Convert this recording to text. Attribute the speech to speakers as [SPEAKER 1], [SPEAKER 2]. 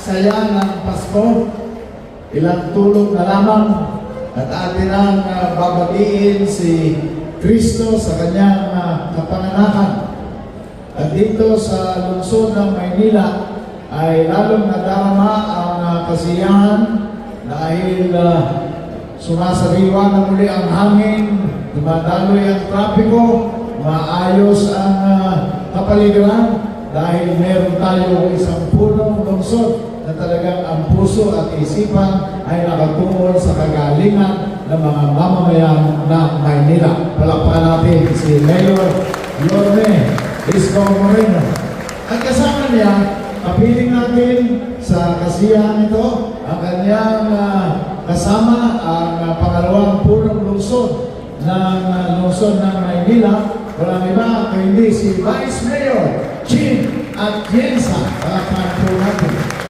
[SPEAKER 1] saya ng Pasko. Ilang tulog na lamang at atin ang babatiin si Kristo sa kanyang kapanganakan. At dito sa lungsod ng Maynila ay lalong nadarama ang kasiyahan dahil sumasariwa na muli ang hangin, dumadaloy ang trapiko, maayos ang kapaligiran dahil meron tayo isang punong lungsod na talagang ang puso at isipan ay nakatungo sa kagalingan ng mga mamamayan ng Maynila. Palakpakan natin si Mayor Yorme Isko Moreno. At kasama niya, kapiling natin sa kasiyahan ito ang kanyang kasama ang pangalawang punong lungsod ng Maynila. Walang iba kundi si Vice Mayor Chin Atienza. Palakpakan po natin.